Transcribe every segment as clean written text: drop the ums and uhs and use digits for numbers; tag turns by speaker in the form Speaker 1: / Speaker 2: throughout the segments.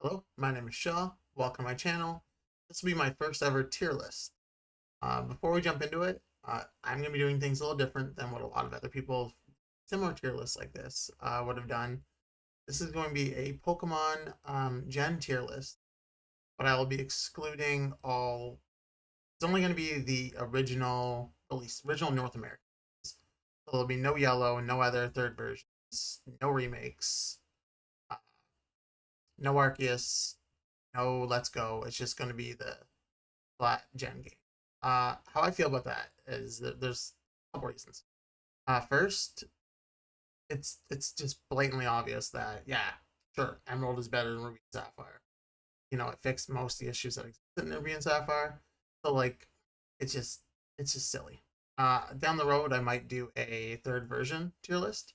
Speaker 1: Hello, my name is Shaw. Welcome to my channel. This will be my first ever tier list. Before we jump into it, I'm going to be doing things a little different than what a lot of other people similar tier lists like this would have done. This is going to be a Pokemon Gen tier list, but I will be excluding all. It's only going to be the original, at least original North American. So there'll be no yellow, no other third versions, no remakes, uh, no Arceus, no Let's Go. It's just going to be the flat gen game. How I feel about that is that there's a couple reasons. First, it's just blatantly obvious that yeah, sure, Emerald is better than Ruby and Sapphire. You know, it fixed most of the issues that exist in Ruby and Sapphire. So like, it's just it's just silly. Down the road, I might do a third version tier list.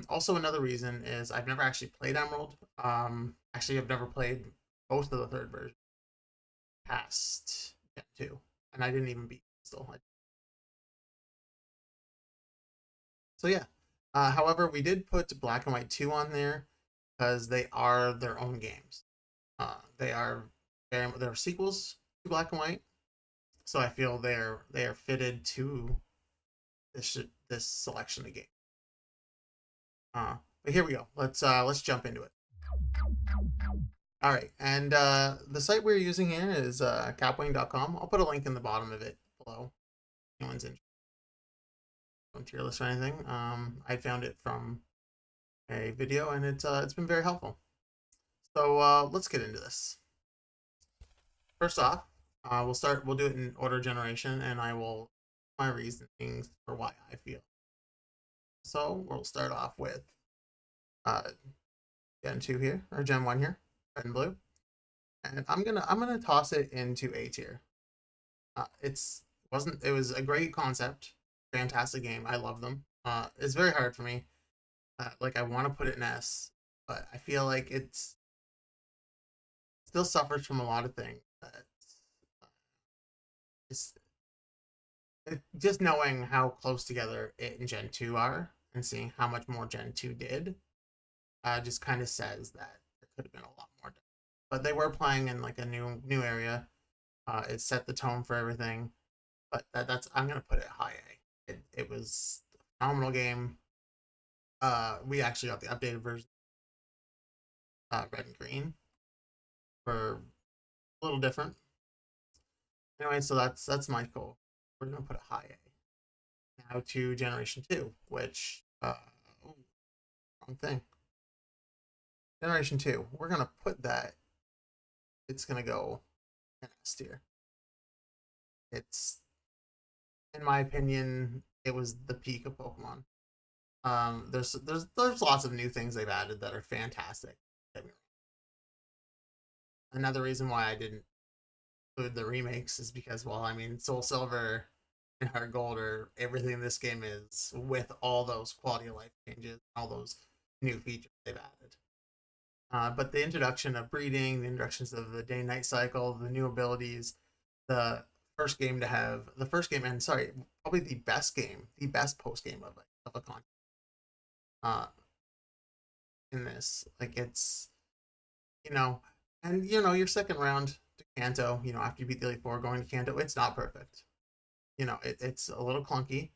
Speaker 1: Also, another reason is I've never actually played Emerald. Actually, I've never played both of the third version past Gen 2, and I didn't even beat Crystal. So yeah. However, we did put Black and White 2 on there because they are their own games. They are they're sequels to Black and White, so I feel they are fitted to this selection of games. But here we go. Let's jump into it. All right, and the site we're using here is capwing.com. I'll put a link in the bottom of it below. If anyone's interested on tier list or anything. I found it from a video, and it's been very helpful. So let's get into this. First off, we'll do it in order generation, and I will my reasonings for why I feel. So we'll start off with uh, Gen 2 here, or Gen 1 here, red and blue, and I'm gonna toss it into A tier. It was a great concept, fantastic game. I love them. It's very hard for me. Like I want to put it in S, but I feel like still suffers from a lot of things. Just just knowing how close together it and Gen 2 are, and seeing how much more Gen 2 did, just kind of says that there could have been a lot more done. But they were playing in like a new area. It set the tone for everything. But that's I'm gonna put it high A. It was a phenomenal game. We actually got the updated version, red and green, for a little different. Anyway, so that's my goal. We're gonna put it high A. Now to Generation 2, which wrong thing. Generation 2. We're gonna put that. It's gonna go in S tier. It's, in my opinion, it was the peak of Pokemon. There's lots of new things they've added that are fantastic. Another reason why I didn't include the remakes is because, well, I mean, Soul Silver and Heart Gold are everything this game is, with all those quality of life changes, all those new features they've added. But the introduction of breeding, the introductions of the day-night cycle, the new abilities, the the first game, and sorry, probably the best post game of a con uh, in this. Like it's you know, and your second round to Kanto, after you beat the Elite Four, going to Kanto, it's not perfect. It's a little clunky,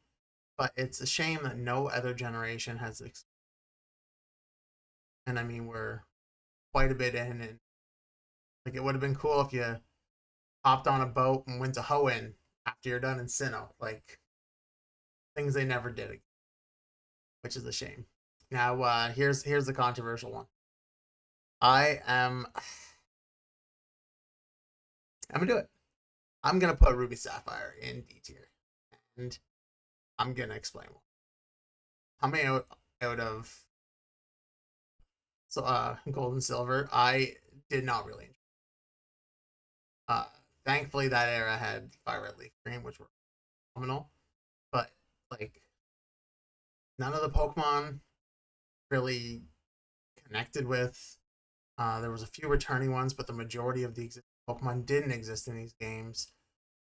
Speaker 1: but it's a shame that no other generation has. And I mean, we're quite a bit in, and like it would have been cool if you hopped on a boat and went to Hoenn after you're done in Sinnoh. Like things they never did, which is a shame. Now, here's the controversial one. I am I'm gonna do it. I'm gonna put Ruby Sapphire in D tier, and I'm gonna explain why. How many out of Gold and Silver I did not really enjoy. Uh, Thankfully that era had Fire Red Leaf Green, which were phenomenal, but like none of the Pokemon really connected with. There was a few returning ones, but the majority of the existing Pokemon didn't exist in these games.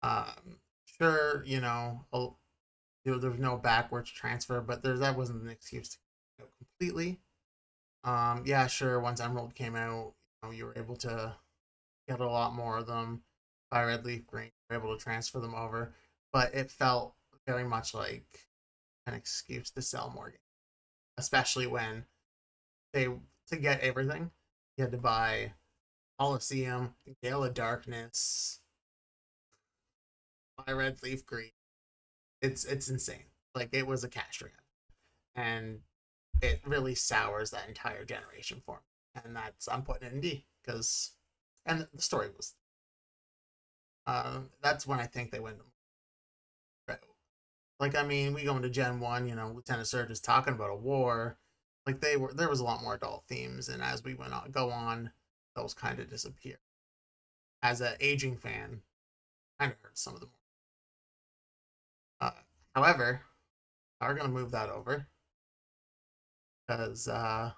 Speaker 1: Sure, there was no backwards transfer, but that wasn't an excuse to go completely. Yeah, sure. Once Emerald came out, You were able to get a lot more of them by red leaf green. You were able to transfer them over, but it felt very much like an excuse to sell more games, especially when they to get everything you had to buy Coliseum, Gale of Darkness, buy red leaf green. It's insane. Like it was a cash grab, and it really sours that entire generation for me. And that's I'm putting it in D because, and the story was. That's when I think they went. Like I mean, we go into Gen 1. Lieutenant Surge is talking about a war. Like there was a lot more adult themes, and as we go on, those kind of disappear. As an aging fan, kind of heard some of them. Uh, However, we're gonna move that over because no,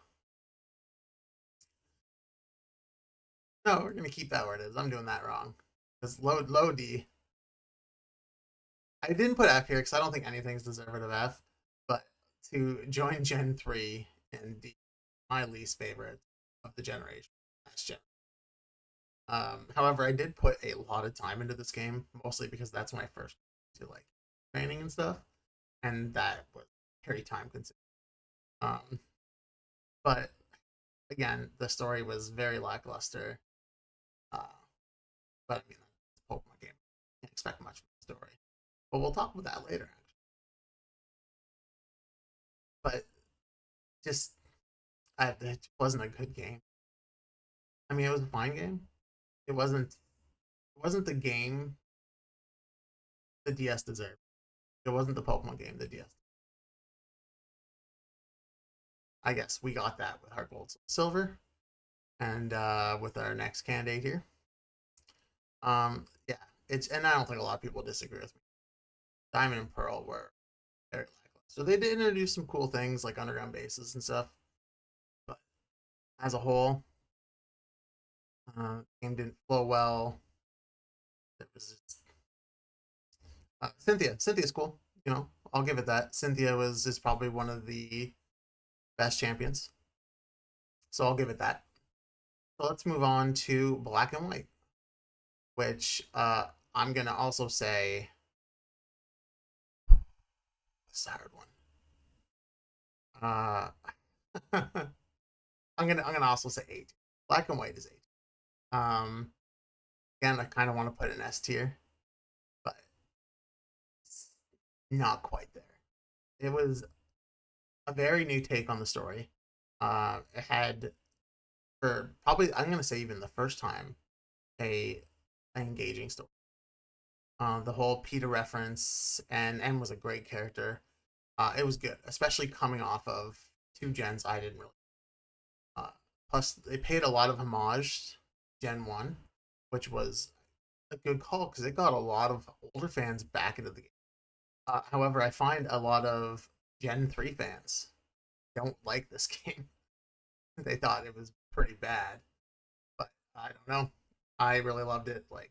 Speaker 1: we're gonna keep that where it is. I'm doing that wrong because low D. I didn't put F here because I don't think anything's deserving of F, but to join Gen 3 and D, my least favorite of the generation. That's Gen. However, I did put a lot of time into this game, mostly because that's when I first to like training and stuff, and that was very time consuming. Um, but again, the story was very lackluster. Uh, but I mean, it's a Pokemon game. Can't expect much from the story. But we'll talk about that later. Actually. But just, it wasn't a good game. I mean, it was a fine game. It wasn't. It wasn't the game the DS deserved. It wasn't the Pokemon game the DS. I guess we got that with our Gold Silver, and with our next candidate here. Yeah, and I don't think a lot of people disagree with me. Diamond and Pearl were very lackluster. So they did introduce some cool things like underground bases and stuff, but as a whole, game didn't flow well. There was Cynthia. Cynthia's cool. I'll give it that. Cynthia is probably one of the best champions, so I'll give it that. So let's move on to Black and White, which I'm gonna also say it's a hard one. Uh, I'm gonna also say eight. Black and White is eight. Again, I kind of want to put an S tier, but it's not quite there. It was a very new take on the story. It had, for probably, I'm gonna say even the first time, a an engaging story. The whole Peter reference and was a great character. It was good, especially coming off of two gens I didn't really. Uh, Plus, they paid a lot of homage Gen 1, which was a good call because it got a lot of older fans back into the game. However, I find a lot of Gen 3 fans don't like this game. They thought it was pretty bad, but I don't know. I really loved it. Like,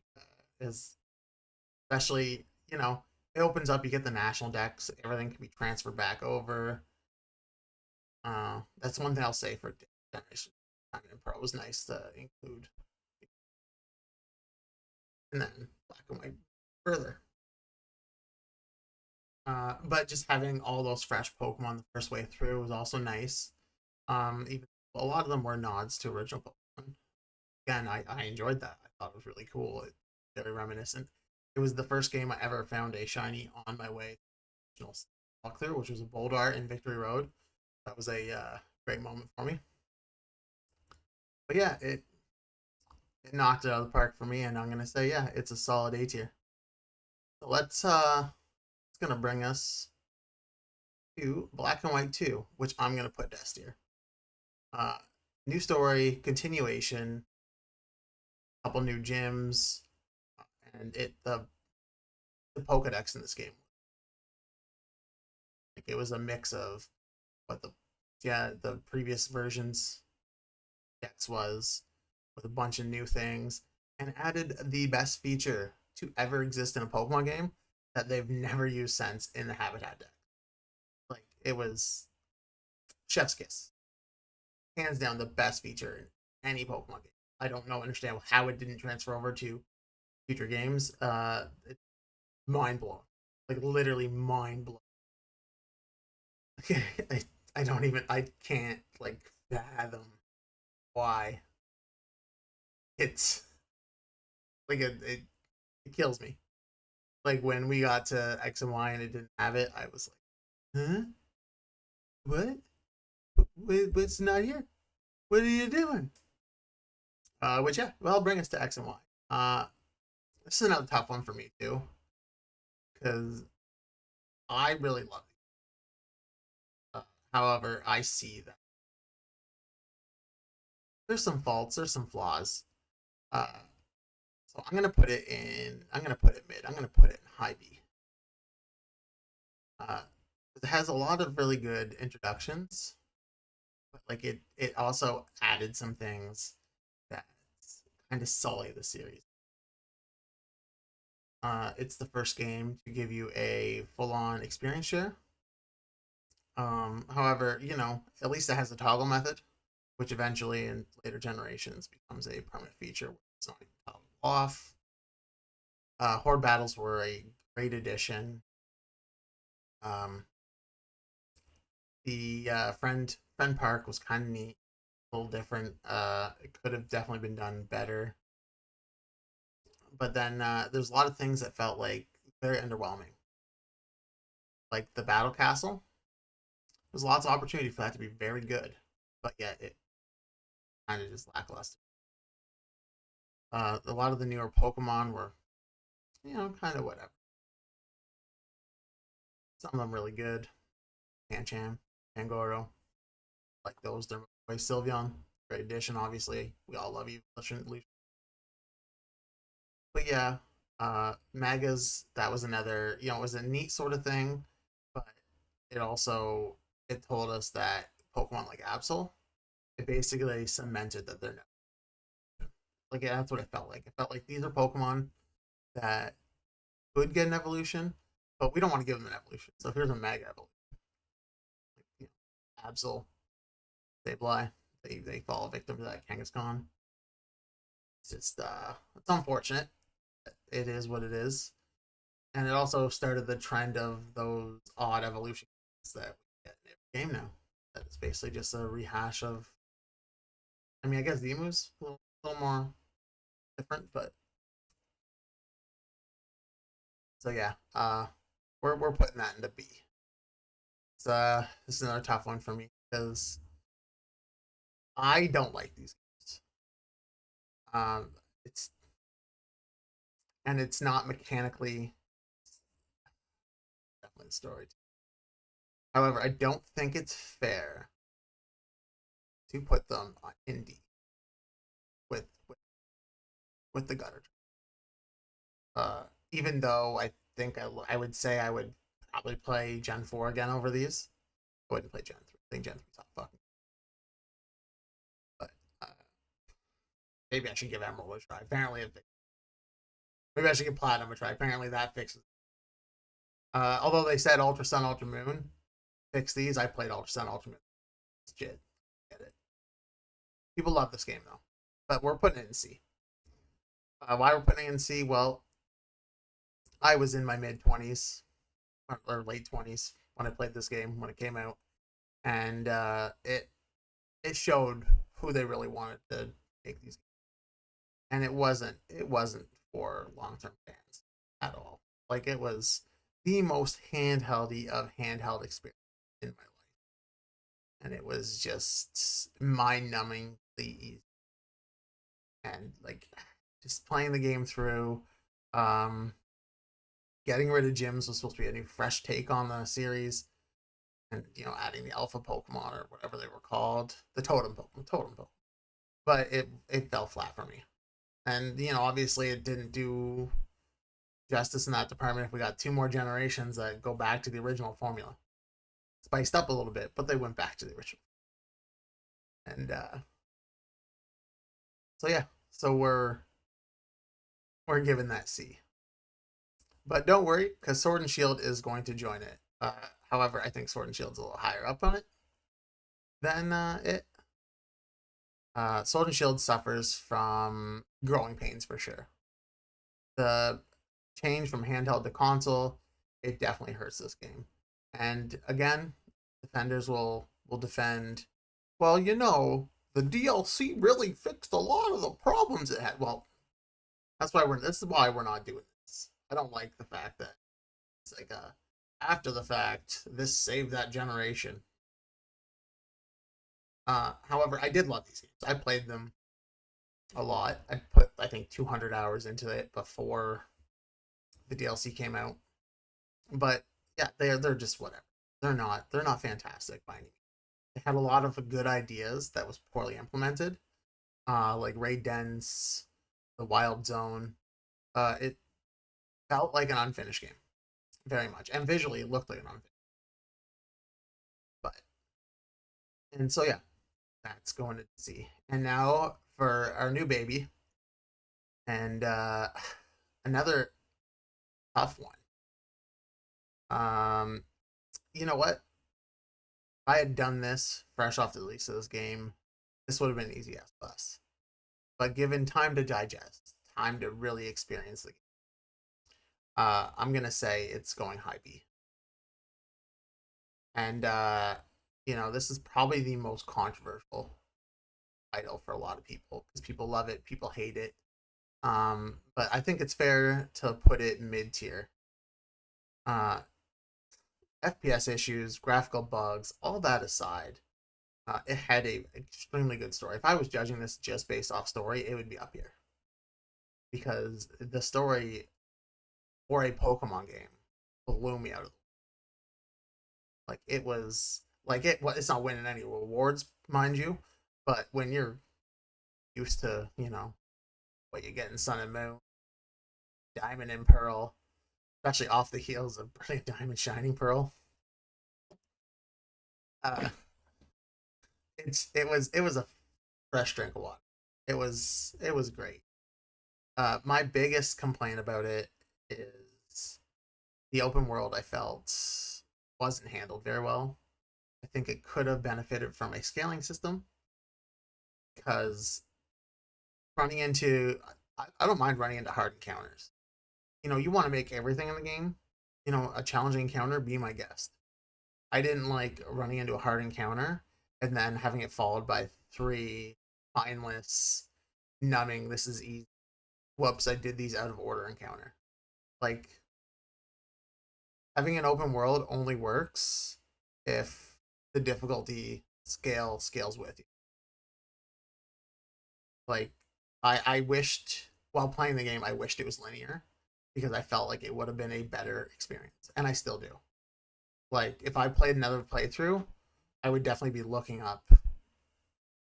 Speaker 1: is especially it opens up. You get the national decks. Everything can be transferred back over. That's one thing I'll say for Generation Diamond and Pearl. It was nice to include, and then Black and White further. But just having all those fresh Pokemon the first way through was also nice. Even a lot of them were nods to original Pokemon. Again, I enjoyed that. I thought it was really cool. It very reminiscent. It was the first game I ever found a shiny on my way to original walkthrough, which was a Boldar in Victory Road. That was a great moment for me. But yeah, it knocked it out of the park for me, and I'm gonna say yeah, it's a solid A tier. So it's gonna bring us to Black and White 2, which I'm gonna put S tier. Uh, New story, continuation, couple new gyms, and the Pokedex in this game. Like it was a mix of what the previous versions Dex was with a bunch of new things and added the best feature to ever exist in a Pokemon game that they've never used since in the Habitat deck. Like it was chef's kiss, hands down the best feature in any Pokemon game. I don't know understand how it didn't transfer over to future games. It's mind blowing, like literally mind blowing. I I don't even I can't like fathom why it's like it kills me. Like when we got to X and Y and it didn't have it, I was like, huh? What? What's not here? What are you doing? Which yeah, well, bring us to X and Y. This is another tough one for me too, because I really love it. However, I see that there's some faults, there's some flaws. Uh, so I'm gonna put it in. I'm gonna put it mid. I'm gonna put it in high B. Uh, it has a lot of really good introductions, but like it also added some things that kind of sully the series. It's the first game to give you a full-on experience share. However, at least it has a toggle method, which eventually in later generations becomes a permanent feature. It's not even toggle off. Horde battles were a great addition. Um, the friend park was kind of neat, a little different. It could have definitely been done better. But then there's a lot of things that felt like very underwhelming, like the battle castle. There's lots of opportunity for that to be very good, but yet it kind of just lackluster. A lot of the newer Pokemon were, kind of whatever. Some of them really good. Pancham, Pangoro, like those. They're Sylveon, great addition. Obviously, we all love you. But yeah, Magas. That was another. It was a neat sort of thing, but it also it told us that Pokemon like Absol, it basically cemented that they're no. Like that's what it felt like. It felt like these are Pokemon that could get an evolution, but we don't want to give them an evolution. So here's a Mega evolution. Like, Absol, Sableye, they fall victim to that Kangaskhan. It's just it's unfortunate. It is what it is, and it also started the trend of those odd evolutions that we get in every game now. That it's basically just a rehash of. I mean, I guess the Emu's a little more different, but so yeah, we're putting that into B. So this is another tough one for me because I don't like these games. It's and it's not mechanically definitely the story. However, I don't think it's fair to put them on indie with with the gutter. Even though I think I would say I would probably play Gen 4 again over these. I wouldn't play Gen 3. I think Gen 3 is not fucking. But maybe I should give Emerald a try. Apparently, maybe I should give Platinum a try. Apparently, that fixes. Although they said Ultra Sun, Ultra Moon fix these, I played Ultra Sun, Ultra Moon. It's shit. Get it. People love this game though, but we're putting it in C. Why we're putting it in C? Well, I was in my mid 20s or late 20s when I played this game when it came out, and it showed who they really wanted to make these, and it wasn't for long term fans at all. Like it was the most handheldy of handheld experience in my life, and it was just mind numbingly easy, and like just playing the game through. Um, Getting rid of gyms was supposed to be a new fresh take on the series, and adding the alpha Pokemon or whatever they were called, the totem Pokemon. But it fell flat for me, and obviously it didn't do justice in that department. If we got two more generations that go back to the original formula, spiced up a little bit, but they went back to the original, and so yeah, so we're giving that C. But don't worry, because Sword and Shield is going to join it. However, I think Sword and Shield's a little higher up on it than it. Sword and Shield suffers from growing pains for sure. The change from handheld to console, it definitely hurts this game. And again, defenders will defend. Well, the DLC really fixed a lot of the problems it had. Well, that's why we're. This is why we're not doing this. I don't like the fact that it's like after the fact. This saved that generation. However, I did love these games. I played them a lot. I put I think 200 hours into it before the DLC came out. But yeah, they're just whatever. They're not fantastic by any means. They had a lot of good ideas that was poorly implemented, like raid dens, the wild zone. It felt like an unfinished game, very much, and visually it looked like an unfinished. But and so yeah, that's going to see. And now for our new baby, and another tough one. Um, you know what? If I had done this fresh off the release of this game, this would have been easy as plus. But given time to digest, time to really experience the game, I'm gonna say it's going high B. And this is probably the most controversial title for a lot of people because people love it, people hate it. But I think it's fair to put it mid tier. Uh, FPS issues, graphical bugs, all that aside, it had a extremely good story. If I was judging this just based off story, it would be up here because the story for a Pokemon game blew me out of the like it was like it's not winning any rewards, mind you, but when you're used to what you get in Sun and Moon, Diamond and Pearl, especially off the heels of Brilliant Diamond, Shining Pearl, uh, it was a fresh drink of water. It was great. My biggest complaint about it is the open world. I felt wasn't handled very well. I think it could have benefited from a scaling system because running into I don't mind running into hard encounters. You want to make everything in the game, a challenging encounter, be my guest. I didn't like running into a hard encounter and then having it followed by three mindless, numbing, this is easy. Whoops, I did these out of order encounter. Like, having an open world only works if the difficulty scales with you. Like, I wished while playing the game, I wished it was linear because I felt like it would have been a better experience, and I still do. Like, if I played another playthrough, I would definitely be looking up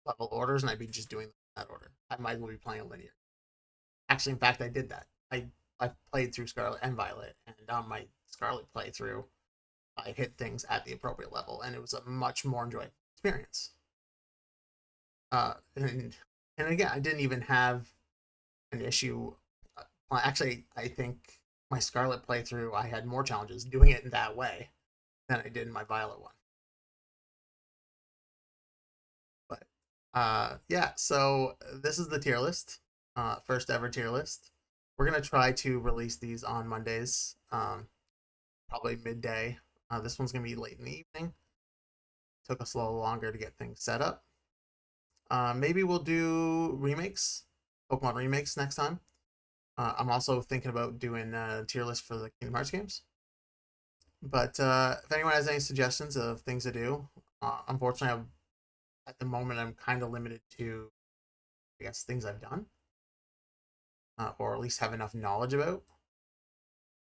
Speaker 1: level orders, and I'd be just doing that order. I might as well be playing linear. Actually, in fact, I did that. I played through Scarlet and Violet, and on my Scarlet playthrough, I hit things at the appropriate level, and it was a much more enjoyable experience. And again, I didn't even have an issue. Actually, I think my Scarlet playthrough, I had more challenges doing it in that way than I did in my Violet one. But yeah, so this is the tier list, first ever tier list. We're gonna try to release these on Mondays, probably midday. This one's gonna be late in the evening. Took us a little longer to get things set up. Maybe we'll do remakes, Pokemon remakes next time. I'm also thinking about doing a tier list for the Kingdom Hearts games. But if anyone has any suggestions of things to do, unfortunately, at the moment I'm kind of limited to, I guess, things I've done, or at least have enough knowledge about.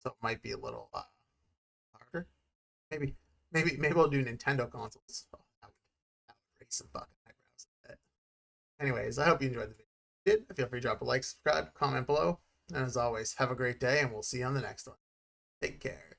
Speaker 1: So it might be a little harder. Maybe we'll do Nintendo consoles. Oh, that would raise some fucking eyebrows. Anyways, I hope you enjoyed the video. If you did, feel free to drop a like, subscribe, comment below. And as always, have a great day, and we'll see you on the next one. Take care.